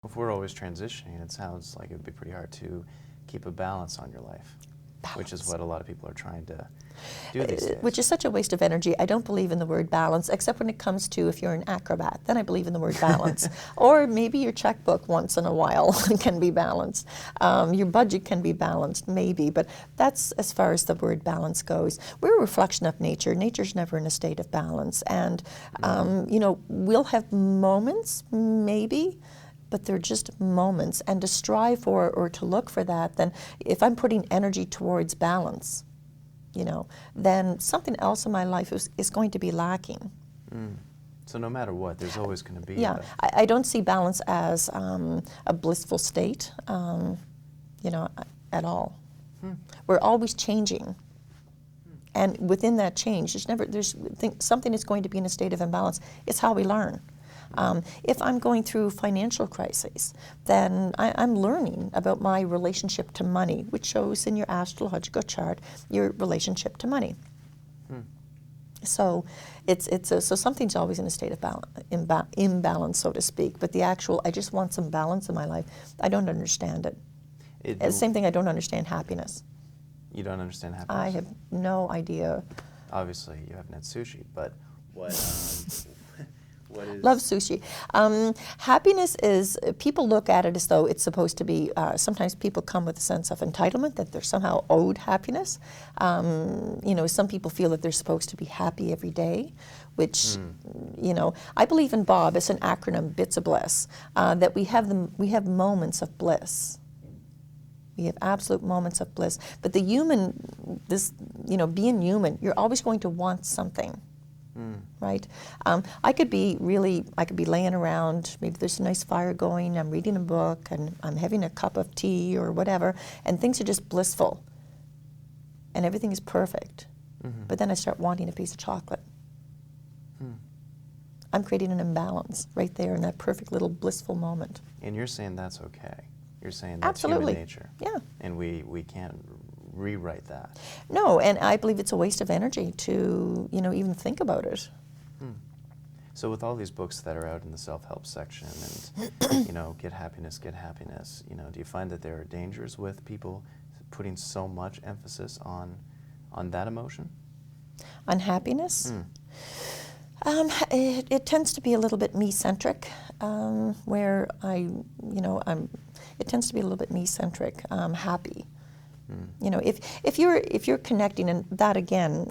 If we're always transitioning, it sounds like it would be pretty hard to keep a balance on your life, which is what a lot of people are trying to do these days. Which is such a waste of energy. I don't believe in the word balance, except when it comes to if you're an acrobat, then I believe in the word balance. Or maybe your checkbook once in a while can be balanced. Your budget can be balanced, maybe, but that's as far as the word balance goes. We're a reflection of nature. Nature's never in a state of balance. And, you know, we'll have moments, maybe, but they're just moments. And to strive for or to look for that, then if I'm putting energy towards balance, you know, then something else in my life is going to be lacking. So no matter what, there's always going to be I don't see balance as a blissful state, you know, at all. We're always changing. And within that change, something is going to be in a state of imbalance. It's how we learn. If I'm going through financial crisis, then I'm learning about my relationship to money, which shows in your astrological chart your relationship to money. So so something's always in a state of imbalance, so to speak. But the actual, I just want some balance in my life, I don't understand it. It's the same thing, I don't understand happiness. You don't understand happiness? I have no idea. Obviously, you haven't had sushi, but what is... Love sushi. Happiness is, people look at it as though it's supposed to be, sometimes people come with a sense of entitlement, that they're somehow owed happiness. You know, some people feel that they're supposed to be happy every day, which, you know, I believe in BOB, it's an acronym, Bits of Bliss, that we have moments of bliss. We have absolute moments of bliss. But the human, you know, being human, you're always going to want something. Right? I could be laying around, maybe there's a nice fire going, I'm reading a book, and I'm having a cup of tea or whatever, and things are just blissful. And everything is perfect. But then I start wanting a piece of chocolate. I'm creating an imbalance right there in that perfect little blissful moment. And you're saying that's okay. You're saying that's Absolutely. human nature. Yeah. And we can't rewrite that. No, and I believe it's a waste of energy to, you know, even think about it. So with all these books that are out in the self-help section and, you know, get happiness, you know, do you find that there are dangers with people putting so much emphasis on that emotion? On happiness? It tends to be a little bit me-centric, where it tends to be a little bit me-centric, happy. You know, if you're connecting, and that again,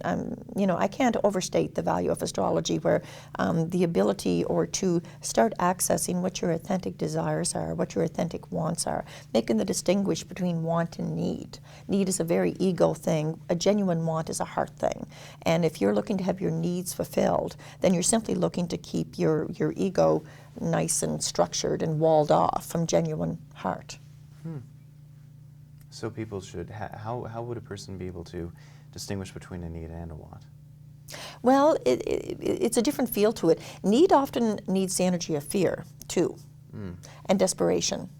you know, I can't overstate the value of astrology, where the ability or to start accessing what your authentic desires are, what your authentic wants are, making the distinguish between want and need. Need is a very ego thing. A genuine want is a heart thing. And if you're looking to have your needs fulfilled, then you're simply looking to keep your ego nice and structured and walled off from genuine heart. So people should, how would a person be able to distinguish between a need and a want? Well, it's a different feel to it. Need often needs the energy of fear, too, and desperation.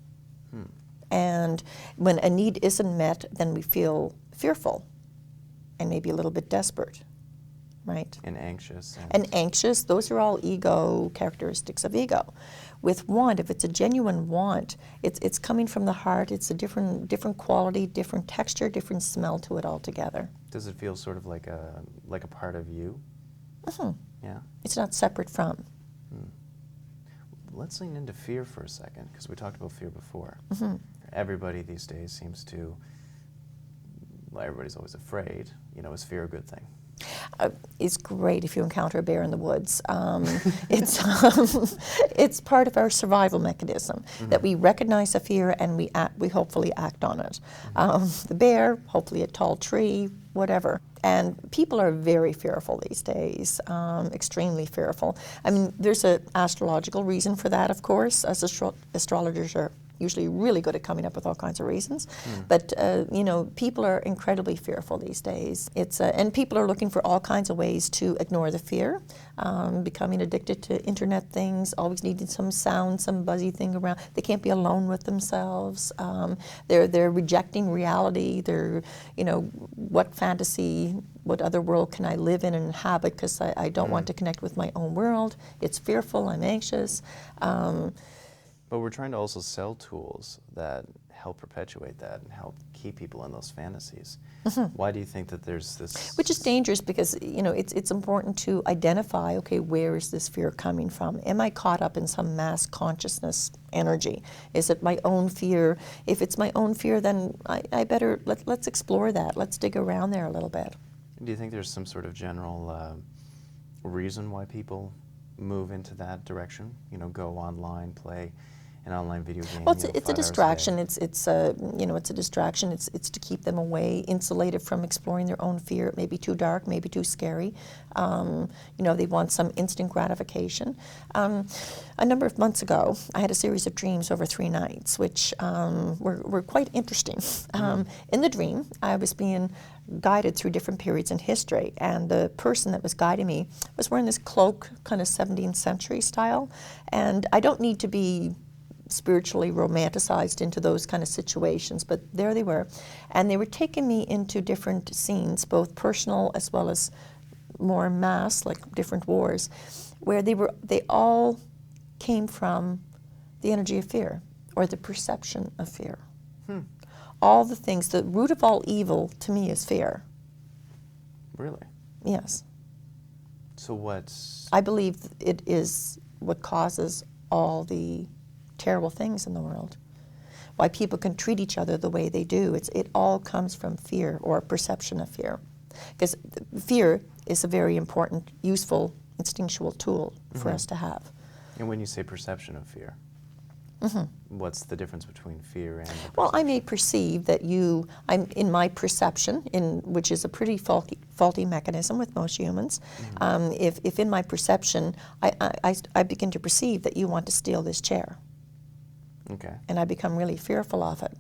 And when a need isn't met, then we feel fearful and maybe a little bit desperate, right? And anxious. And anxious, those are all ego characteristics of ego. With want, if it's a genuine want, it's coming from the heart. It's a different quality, different texture, different smell to it altogether. Does it feel sort of like a part of you? Yeah. It's not separate from. Let's lean into fear for a second, because we talked about fear before. Everybody these days seems to, well, everybody's always afraid. You know, is fear a good thing? It's great if you encounter a bear in the woods. It's part of our survival mechanism, that we recognize a fear and we hopefully act on it. The bear, hopefully a tall tree, whatever. And people are very fearful these days, extremely fearful. I mean, there's an astrological reason for that, of course, as astrologers are usually really good at coming up with all kinds of reasons. But, you know, people are incredibly fearful these days. And people are looking for all kinds of ways to ignore the fear, becoming addicted to internet things, always needing some sound, some buzzy thing around. They can't be alone with themselves. They're rejecting reality. They're, you know, what fantasy, what other world can I live in and inhabit, because I don't want to connect with my own world. It's fearful, I'm anxious. But we're trying to also sell tools that help perpetuate that and help keep people in those fantasies. Why do you think that there's this? Which is dangerous because, you know, it's important to identify, okay, where is this fear coming from? Am I caught up in some mass consciousness energy? Is it my own fear? If it's my own fear, then I better, let's explore that. Let's dig around there a little bit. Do you think there's some sort of general reason why people move into that direction? You know, go online, play an online video game. Well, you know, it's a 5 hours distraction. day. It's a you know, it's a distraction. It's to keep them away, insulated from exploring their own fear. It may be too dark, maybe too scary. You know, they want some instant gratification. A number of months ago, I had a series of dreams over 3 nights, which were quite interesting. In the dream, I was being guided through different periods in history, and the person that was guiding me was wearing this cloak, kind of 17th century style, and I don't need to be spiritually romanticized into those kind of situations, but there they were, and they were taking me into different scenes, both personal as well as more mass, like different wars, where they all came from the energy of fear, or the perception of fear. All the things, the root of all evil to me is fear. Really? Yes. So what's? I believe it is what causes all the terrible things in the world. Why people can treat each other the way they do. It all comes from fear, or perception of fear. Because fear is a very important, useful, instinctual tool for us to have. And when you say perception of fear, what's the difference between fear and the perception? Well, I may perceive that I'm in my perception, which is a pretty faulty mechanism with most humans. If in my perception, I begin to perceive that you want to steal this chair. Okay. And I become really fearful of it.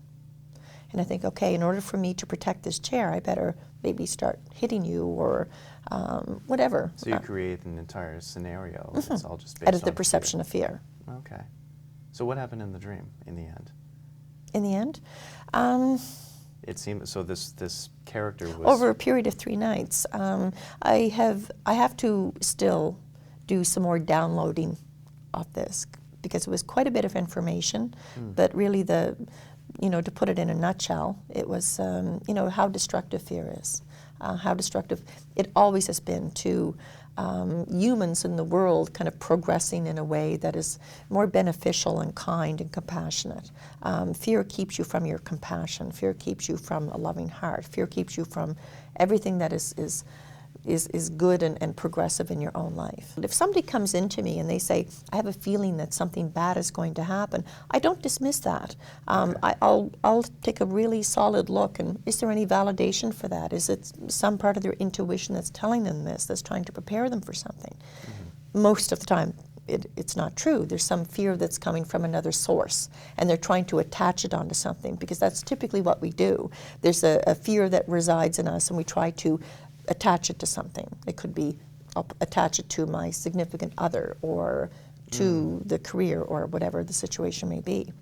And I think, okay, in order for me to protect this chair, I better maybe start hitting you or whatever. So you create an entire scenario. It's all just based Out of the on perception of fear. Okay. So what happened in the dream in the end? In the end? It seemed so. This character was Over a period of 3 nights, I have to still do some more downloading of this, because it was quite a bit of information, but really to put it in a nutshell, it was, how destructive fear is, how destructive it always has been to humans in the world kind of progressing in a way that is more beneficial and kind and compassionate. Fear keeps you from your compassion. Fear keeps you from a loving heart. Fear keeps you from everything that is good and progressive in your own life. If somebody comes into me and they say, I have a feeling that something bad is going to happen, I don't dismiss that. I'll take a really solid look, and is there any validation for that? Is it some part of their intuition that's telling them this, that's trying to prepare them for something? Most of the time, it's not true. There's some fear that's coming from another source, and they're trying to attach it onto something, because that's typically what we do. There's a fear that resides in us, and we try to attach it to something. It could be, I'll attach it to my significant other, or to the career, or whatever the situation may be.